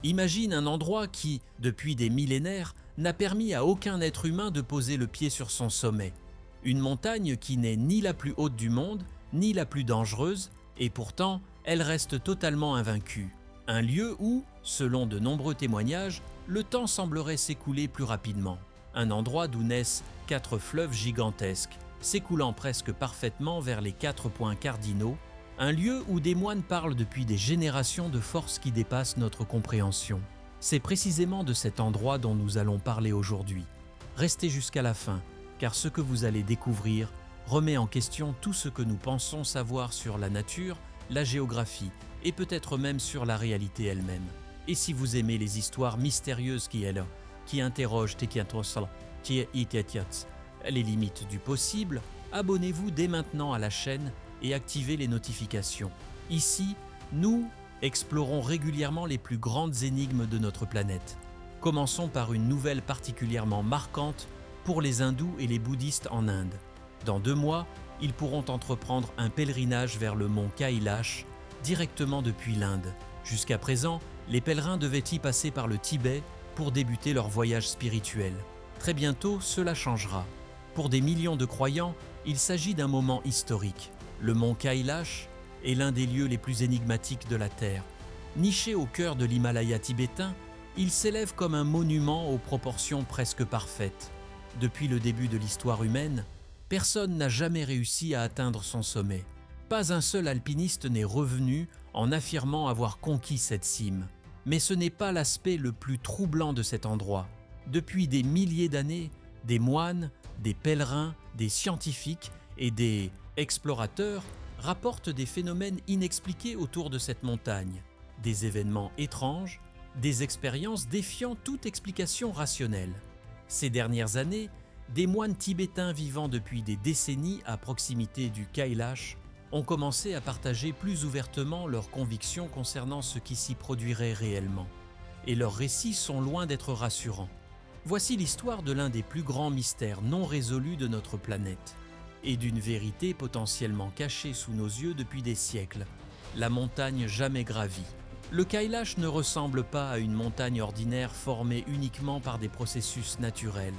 Imagine un endroit qui, depuis des millénaires, n'a permis à aucun être humain de poser le pied sur son sommet. Une montagne qui n'est ni la plus haute du monde, ni la plus dangereuse, et pourtant, elle reste totalement invaincue. Un lieu où, selon de nombreux témoignages, le temps semblerait s'écouler plus rapidement. Un endroit d'où naissent 4 fleuves gigantesques, s'écoulant presque parfaitement vers les 4 points cardinaux. Un lieu où des moines parlent depuis des générations de forces qui dépassent notre compréhension. C'est précisément de cet endroit dont nous allons parler aujourd'hui. Restez jusqu'à la fin, car ce que vous allez découvrir remet en question tout ce que nous pensons savoir sur la nature, la géographie et peut-être même sur la réalité elle-même. Et si vous aimez les histoires mystérieuses qui interrogent les limites du possible, abonnez-vous dès maintenant à la chaîne et activez les notifications. Ici, nous explorons régulièrement les plus grandes énigmes de notre planète. Commençons par une nouvelle particulièrement marquante pour les hindous et les bouddhistes en Inde. Dans 2 mois, ils pourront entreprendre un pèlerinage vers le mont Kailash, directement depuis l'Inde. Jusqu'à présent, les pèlerins devaient y passer par le Tibet pour débuter leur voyage spirituel. Très bientôt, cela changera. Pour des millions de croyants, il s'agit d'un moment historique. Le mont Kailash est l'un des lieux les plus énigmatiques de la Terre. Niché au cœur de l'Himalaya tibétain, il s'élève comme un monument aux proportions presque parfaites. Depuis le début de l'histoire humaine, personne n'a jamais réussi à atteindre son sommet. Pas un seul alpiniste n'est revenu en affirmant avoir conquis cette cime. Mais ce n'est pas l'aspect le plus troublant de cet endroit. Depuis des milliers d'années, des moines, des pèlerins, des scientifiques et des explorateurs rapportent des phénomènes inexpliqués autour de cette montagne, des événements étranges, des expériences défiant toute explication rationnelle. Ces dernières années, des moines tibétains vivant depuis des décennies à proximité du Kailash ont commencé à partager plus ouvertement leurs convictions concernant ce qui s'y produirait réellement. Et leurs récits sont loin d'être rassurants. Voici l'histoire de l'un des plus grands mystères non résolus de notre planète, et d'une vérité potentiellement cachée sous nos yeux depuis des siècles, la montagne jamais gravie. Le Kailash ne ressemble pas à une montagne ordinaire formée uniquement par des processus naturels.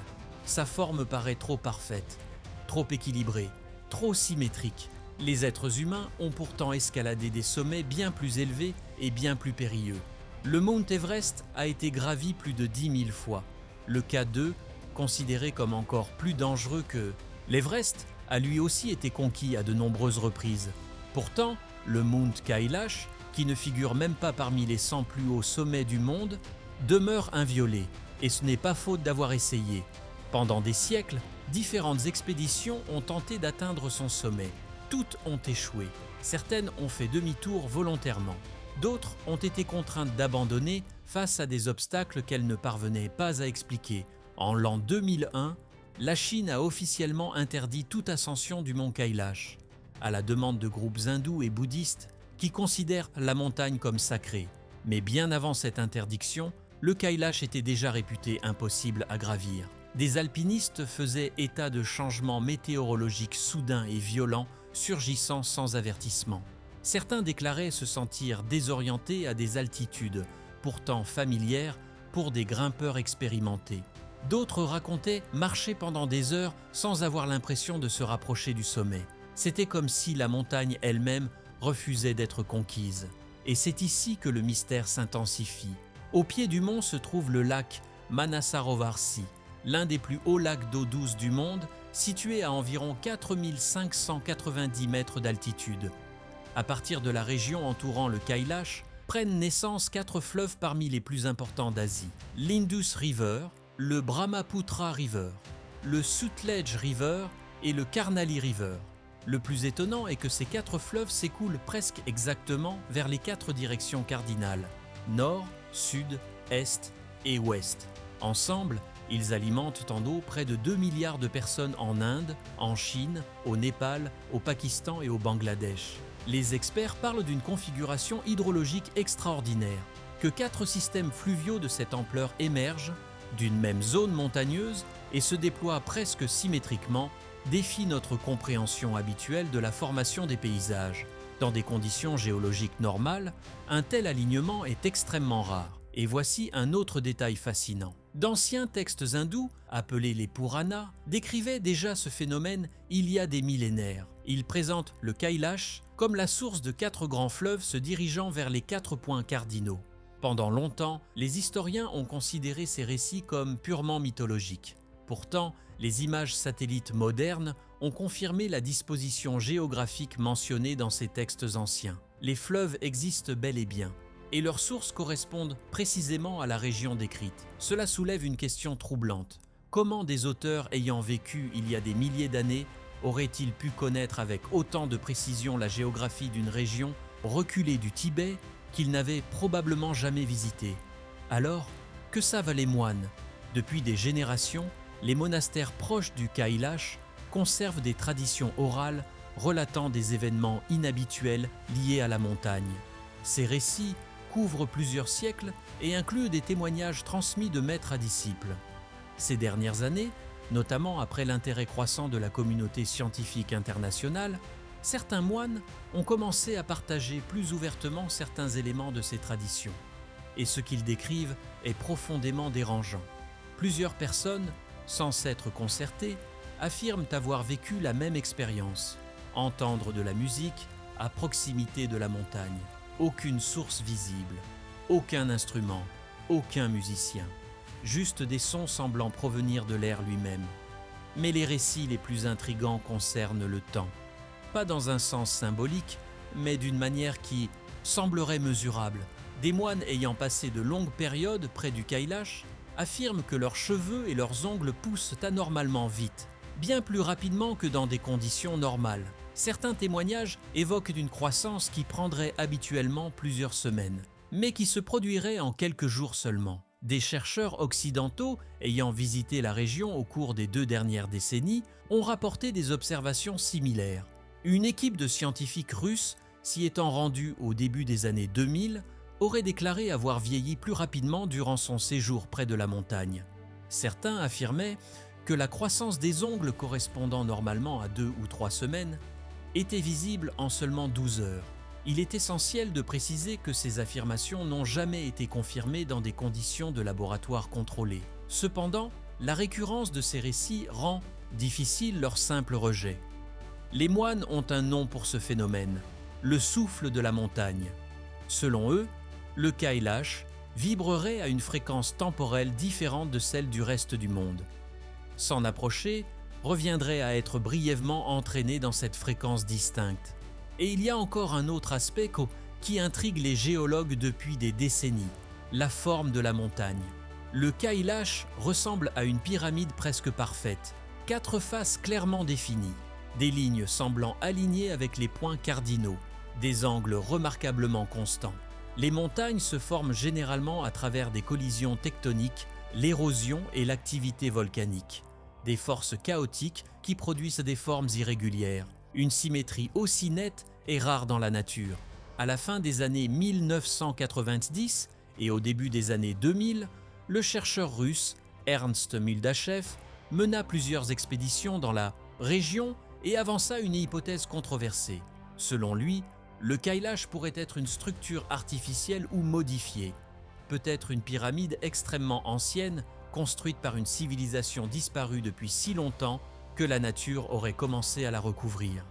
Sa forme paraît trop parfaite, trop équilibrée, trop symétrique. Les êtres humains ont pourtant escaladé des sommets bien plus élevés et bien plus périlleux. Le Mount Everest a été gravi plus de 10 000 fois. Le K2, considéré comme encore plus dangereux que l'Everest, a lui aussi été conquis à de nombreuses reprises. Pourtant, le Mount Kailash, qui ne figure même pas parmi les 100 plus hauts sommets du monde, demeure inviolé, et ce n'est pas faute d'avoir essayé. Pendant des siècles, différentes expéditions ont tenté d'atteindre son sommet. Toutes ont échoué. Certaines ont fait demi-tour volontairement. D'autres ont été contraintes d'abandonner face à des obstacles qu'elles ne parvenaient pas à expliquer. En l'an 2001, la Chine a officiellement interdit toute ascension du mont Kailash, à la demande de groupes hindous et bouddhistes qui considèrent la montagne comme sacrée. Mais bien avant cette interdiction, le Kailash était déjà réputé impossible à gravir. Des alpinistes faisaient état de changements météorologiques soudains et violents surgissant sans avertissement. Certains déclaraient se sentir désorientés à des altitudes pourtant familières pour des grimpeurs expérimentés. D'autres racontaient marcher pendant des heures sans avoir l'impression de se rapprocher du sommet. C'était comme si la montagne elle-même refusait d'être conquise. Et c'est ici que le mystère s'intensifie. Au pied du mont se trouve le lac Manasarovar, l'un des plus hauts lacs d'eau douce du monde, situé à environ 4590 mètres d'altitude. À partir de la région entourant le Kailash, prennent naissance 4 fleuves parmi les plus importants d'Asie. L'Indus River, le Brahmaputra River, le Sutlej River et le Karnali River. Le plus étonnant est que ces 4 fleuves s'écoulent presque exactement vers les 4 directions cardinales, nord, sud, est et ouest. Ensemble, ils alimentent en eau près de 2 milliards de personnes en Inde, en Chine, au Népal, au Pakistan et au Bangladesh. Les experts parlent d'une configuration hydrologique extraordinaire, que 4 systèmes fluviaux de cette ampleur émergent d'une même zone montagneuse et se déploient presque symétriquement, défie notre compréhension habituelle de la formation des paysages. Dans des conditions géologiques normales, un tel alignement est extrêmement rare. Et voici un autre détail fascinant. D'anciens textes hindous, appelés les Puranas, décrivaient déjà ce phénomène il y a des millénaires. Ils présentent le Kailash comme la source de 4 grands fleuves se dirigeant vers les 4 points cardinaux. Pendant longtemps, les historiens ont considéré ces récits comme purement mythologiques. Pourtant, les images satellites modernes ont confirmé la disposition géographique mentionnée dans ces textes anciens. Les fleuves existent bel et bien, et leurs sources correspondent précisément à la région décrite. Cela soulève une question troublante. Comment des auteurs ayant vécu il y a des milliers d'années auraient-ils pu connaître avec autant de précision la géographie d'une région reculée du Tibet qu'ils n'avaient probablement jamais visitée? Alors, que savent les moines? Depuis des générations, les monastères proches du Kailash conservent des traditions orales relatant des événements inhabituels liés à la montagne. Ces récits couvrent plusieurs siècles et incluent des témoignages transmis de maître à disciple. Ces dernières années, notamment après l'intérêt croissant de la communauté scientifique internationale, certains moines ont commencé à partager plus ouvertement certains éléments de ces traditions. Et ce qu'ils décrivent est profondément dérangeant. Plusieurs personnes, sans s'être concertées, affirment avoir vécu la même expérience. Entendre de la musique à proximité de la montagne. Aucune source visible, aucun instrument, aucun musicien. Juste des sons semblant provenir de l'air lui-même. Mais les récits les plus intrigants concernent le temps. Pas dans un sens symbolique, mais d'une manière qui semblerait mesurable. Des moines ayant passé de longues périodes près du Kailash affirment que leurs cheveux et leurs ongles poussent anormalement vite, bien plus rapidement que dans des conditions normales. Certains témoignages évoquent une croissance qui prendrait habituellement plusieurs semaines, mais qui se produirait en quelques jours seulement. Des chercheurs occidentaux ayant visité la région au cours des 2 dernières décennies ont rapporté des observations similaires. Une équipe de scientifiques russes, s'y étant rendue au début des années 2000, aurait déclaré avoir vieilli plus rapidement durant son séjour près de la montagne. Certains affirmaient que la croissance des ongles correspondant normalement à 2 ou 3 semaines était visible en seulement 12 heures. Il est essentiel de préciser que ces affirmations n'ont jamais été confirmées dans des conditions de laboratoire contrôlées. Cependant, la récurrence de ces récits rend difficile leur simple rejet. Les moines ont un nom pour ce phénomène, le souffle de la montagne. Selon eux, le Kailash vibrerait à une fréquence temporelle différente de celle du reste du monde. S'en approcher reviendrait à être brièvement entraîné dans cette fréquence distincte. Et il y a encore un autre aspect qui intrigue les géologues depuis des décennies, la forme de la montagne. Le Kailash ressemble à une pyramide presque parfaite, 4 faces clairement définies, des lignes semblant alignées avec les points cardinaux, des angles remarquablement constants. Les montagnes se forment généralement à travers des collisions tectoniques, l'érosion et l'activité volcanique. Des forces chaotiques qui produisent des formes irrégulières. Une symétrie aussi nette est rare dans la nature. À la fin des années 1990 et au début des années 2000, le chercheur russe Ernst Muldachev mena plusieurs expéditions dans la région et avança une hypothèse controversée. Selon lui, le Kailash pourrait être une structure artificielle ou modifiée, peut-être une pyramide extrêmement ancienne construite par une civilisation disparue depuis si longtemps que la nature aurait commencé à la recouvrir.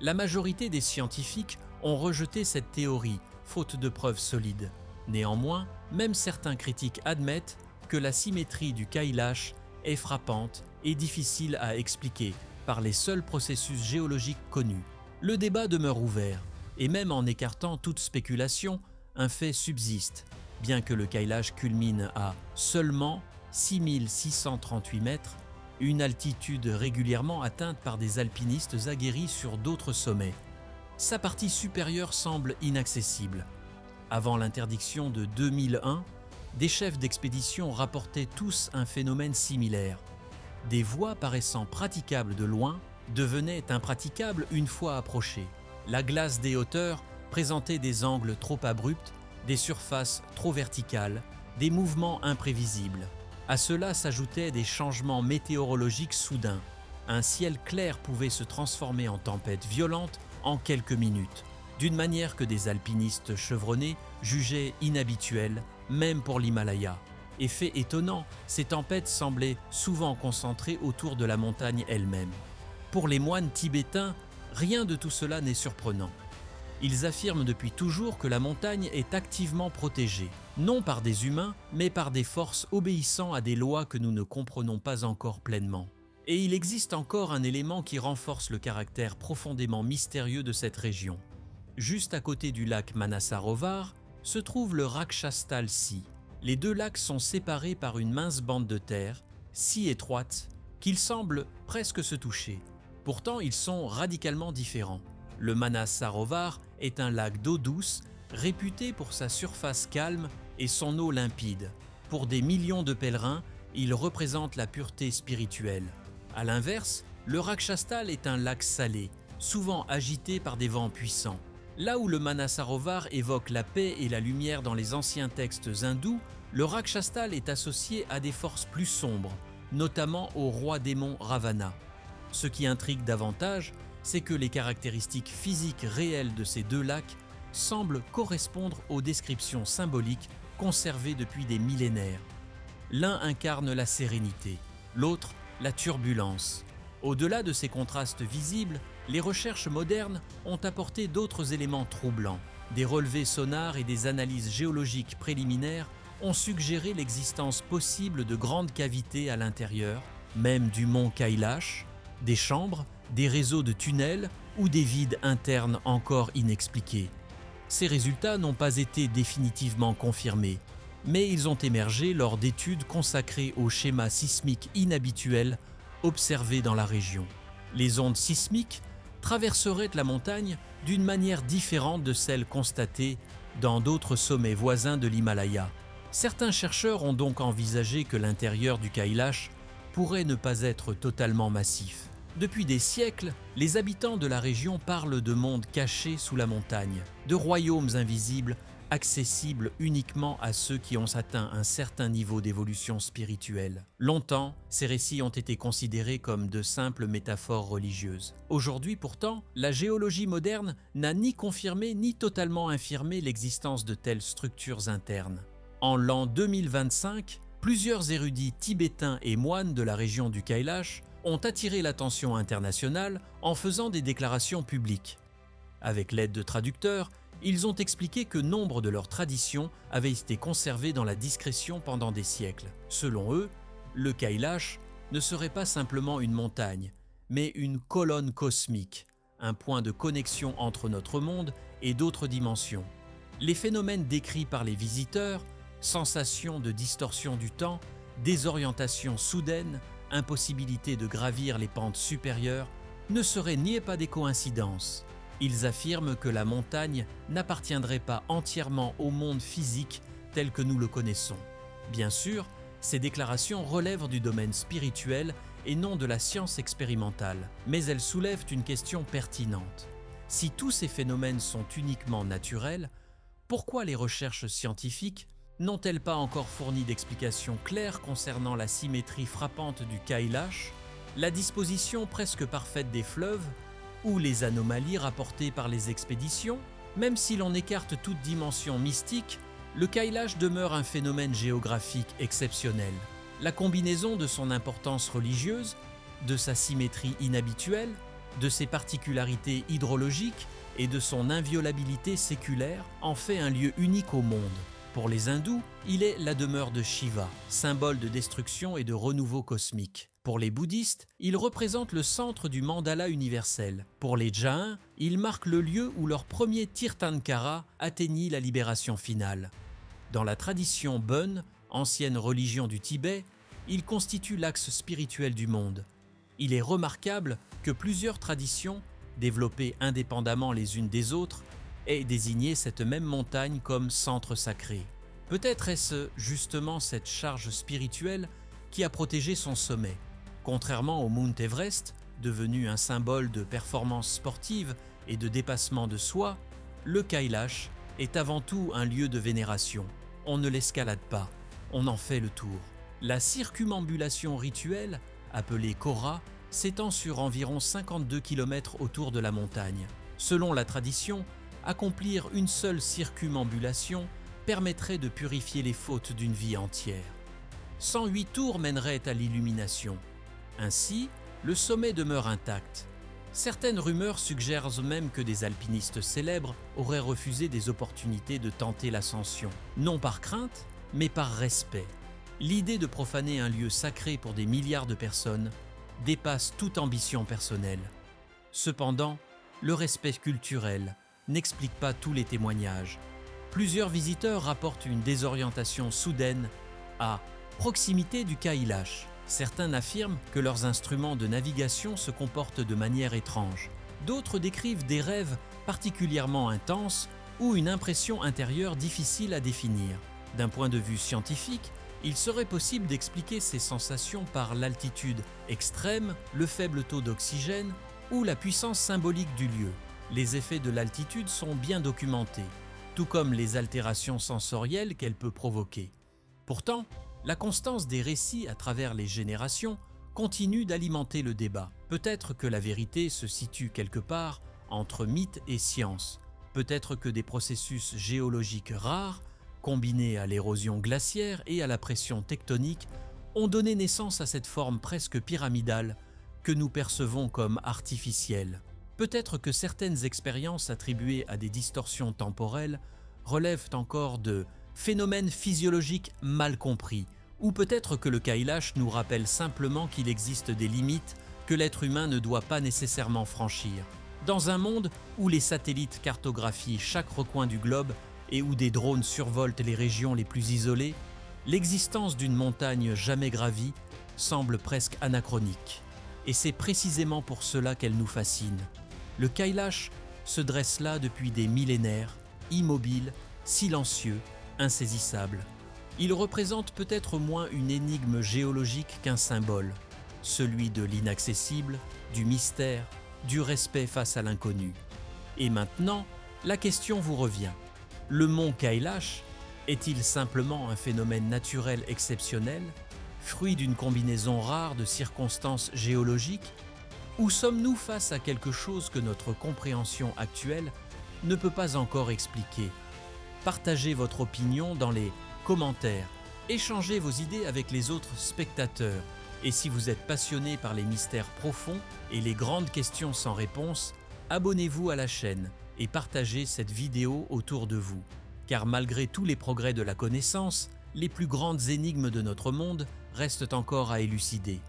La majorité des scientifiques ont rejeté cette théorie, faute de preuves solides. Néanmoins, même certains critiques admettent que la symétrie du Kailash est frappante et difficile à expliquer par les seuls processus géologiques connus. Le débat demeure ouvert, et même en écartant toute spéculation, un fait subsiste. Bien que le Kailash culmine à seulement 6638 mètres, une altitude régulièrement atteinte par des alpinistes aguerris sur d'autres sommets. Sa partie supérieure semble inaccessible. Avant l'interdiction de 2001, des chefs d'expédition rapportaient tous un phénomène similaire. Des voies paraissant praticables de loin devenaient impraticables une fois approchées. La glace des hauteurs présentait des angles trop abrupts, des surfaces trop verticales, des mouvements imprévisibles. À cela s'ajoutaient des changements météorologiques soudains. Un ciel clair pouvait se transformer en tempête violente en quelques minutes, d'une manière que des alpinistes chevronnés jugeaient inhabituelle même pour l'Himalaya. Effet étonnant, ces tempêtes semblaient souvent concentrées autour de la montagne elle-même. Pour les moines tibétains, rien de tout cela n'est surprenant. Ils affirment depuis toujours que la montagne est activement protégée, non par des humains, mais par des forces obéissant à des lois que nous ne comprenons pas encore pleinement. Et il existe encore un élément qui renforce le caractère profondément mystérieux de cette région. Juste à côté du lac Manasarovar se trouve le Rakshastal Sea. Les deux lacs sont séparés par une mince bande de terre, si étroite qu'ils semblent presque se toucher. Pourtant, ils sont radicalement différents. Le Manasarovar est un lac d'eau douce, réputé pour sa surface calme et son eau limpide. Pour des millions de pèlerins, il représente la pureté spirituelle. À l'inverse, le Rakshastal est un lac salé, souvent agité par des vents puissants. Là où le Manasarovar évoque la paix et la lumière dans les anciens textes hindous, le Rakshastal est associé à des forces plus sombres, notamment au roi démon Ravana. Ce qui intrigue davantage, c'est que les caractéristiques physiques réelles de ces deux lacs semblent correspondre aux descriptions symboliques conservées depuis des millénaires. L'un incarne la sérénité, l'autre la turbulence. Au-delà de ces contrastes visibles, les recherches modernes ont apporté d'autres éléments troublants. Des relevés sonars et des analyses géologiques préliminaires ont suggéré l'existence possible de grandes cavités à l'intérieur, même du mont Kailash, des chambres, des réseaux de tunnels ou des vides internes encore inexpliqués. Ces résultats n'ont pas été définitivement confirmés, mais ils ont émergé lors d'études consacrées aux schémas sismiques inhabituels observés dans la région. Les ondes sismiques traverseraient la montagne d'une manière différente de celles constatées dans d'autres sommets voisins de l'Himalaya. Certains chercheurs ont donc envisagé que l'intérieur du Kailash pourrait ne pas être totalement massif. Depuis des siècles, les habitants de la région parlent de mondes cachés sous la montagne, de royaumes invisibles accessibles uniquement à ceux qui ont atteint un certain niveau d'évolution spirituelle. Longtemps, ces récits ont été considérés comme de simples métaphores religieuses. Aujourd'hui pourtant, la géologie moderne n'a ni confirmé ni totalement infirmé l'existence de telles structures internes. En l'an 2025, plusieurs érudits tibétains et moines de la région du Kailash ont attiré l'attention internationale en faisant des déclarations publiques. Avec l'aide de traducteurs, ils ont expliqué que nombre de leurs traditions avaient été conservées dans la discrétion pendant des siècles. Selon eux, le Kailash ne serait pas simplement une montagne, mais une colonne cosmique, un point de connexion entre notre monde et d'autres dimensions. Les phénomènes décrits par les visiteurs, sensations de distorsion du temps, désorientation soudaine, impossibilité de gravir les pentes supérieures, ne seraient niés pas des coïncidences. Ils affirment que la montagne n'appartiendrait pas entièrement au monde physique tel que nous le connaissons. Bien sûr, ces déclarations relèvent du domaine spirituel et non de la science expérimentale, mais elles soulèvent une question pertinente. Si tous ces phénomènes sont uniquement naturels, pourquoi les recherches scientifiques n'ont-elles pas encore fourni d'explications claires concernant la symétrie frappante du Kailash, la disposition presque parfaite des fleuves, ou les anomalies rapportées par les expéditions? Même si l'on écarte toute dimension mystique, le Kailash demeure un phénomène géographique exceptionnel. La combinaison de son importance religieuse, de sa symétrie inhabituelle, de ses particularités hydrologiques et de son inviolabilité séculaire en fait un lieu unique au monde. Pour les hindous, il est la demeure de Shiva, symbole de destruction et de renouveau cosmique. Pour les bouddhistes, il représente le centre du mandala universel. Pour les Jains, il marque le lieu où leur premier Tirthankara atteignit la libération finale. Dans la tradition Bon, ancienne religion du Tibet, il constitue l'axe spirituel du monde. Il est remarquable que plusieurs traditions, développées indépendamment les unes des autres, aient désigné cette même montagne comme centre sacré. Peut-être est-ce justement cette charge spirituelle qui a protégé son sommet. Contrairement au Mount Everest, devenu un symbole de performance sportive et de dépassement de soi, le Kailash est avant tout un lieu de vénération. On ne l'escalade pas, on en fait le tour. La circumambulation rituelle, appelée Kora, s'étend sur environ 52 km autour de la montagne. Selon la tradition, accomplir une seule circumambulation permettrait de purifier les fautes d'une vie entière. 108 tours mèneraient à l'illumination. Ainsi, le sommet demeure intact. Certaines rumeurs suggèrent même que des alpinistes célèbres auraient refusé des opportunités de tenter l'ascension, non par crainte, mais par respect. L'idée de profaner un lieu sacré pour des milliards de personnes dépasse toute ambition personnelle. Cependant, le respect culturel n'explique pas tous les témoignages. Plusieurs visiteurs rapportent une désorientation soudaine à proximité du Kailash. Certains affirment que leurs instruments de navigation se comportent de manière étrange. D'autres décrivent des rêves particulièrement intenses ou une impression intérieure difficile à définir. D'un point de vue scientifique, il serait possible d'expliquer ces sensations par l'altitude extrême, le faible taux d'oxygène ou la puissance symbolique du lieu. Les effets de l'altitude sont bien documentés, tout comme les altérations sensorielles qu'elle peut provoquer. Pourtant, la constance des récits à travers les générations continue d'alimenter le débat. Peut-être que la vérité se situe quelque part entre mythe et science. Peut-être que des processus géologiques rares, combinés à l'érosion glaciaire et à la pression tectonique, ont donné naissance à cette forme presque pyramidale que nous percevons comme artificielle. Peut-être que certaines expériences attribuées à des distorsions temporelles relèvent encore de phénomènes physiologiques mal compris, ou peut-être que le Kailash nous rappelle simplement qu'il existe des limites que l'être humain ne doit pas nécessairement franchir. Dans un monde où les satellites cartographient chaque recoin du globe et où des drones survoltent les régions les plus isolées, l'existence d'une montagne jamais gravie semble presque anachronique. Et c'est précisément pour cela qu'elle nous fascine. Le Kailash se dresse là depuis des millénaires, immobile, silencieux, insaisissable. Il représente peut-être moins une énigme géologique qu'un symbole, celui de l'inaccessible, du mystère, du respect face à l'inconnu. Et maintenant, la question vous revient. Le mont Kailash est-il simplement un phénomène naturel exceptionnel, fruit d'une combinaison rare de circonstances géologiques, ou sommes-nous face à quelque chose que notre compréhension actuelle ne peut pas encore expliquer? Partagez votre opinion dans les commentaires, échangez vos idées avec les autres spectateurs, et si vous êtes passionné par les mystères profonds et les grandes questions sans réponse, abonnez-vous à la chaîne et partagez cette vidéo autour de vous. Car malgré tous les progrès de la connaissance, les plus grandes énigmes de notre monde restent encore à élucider.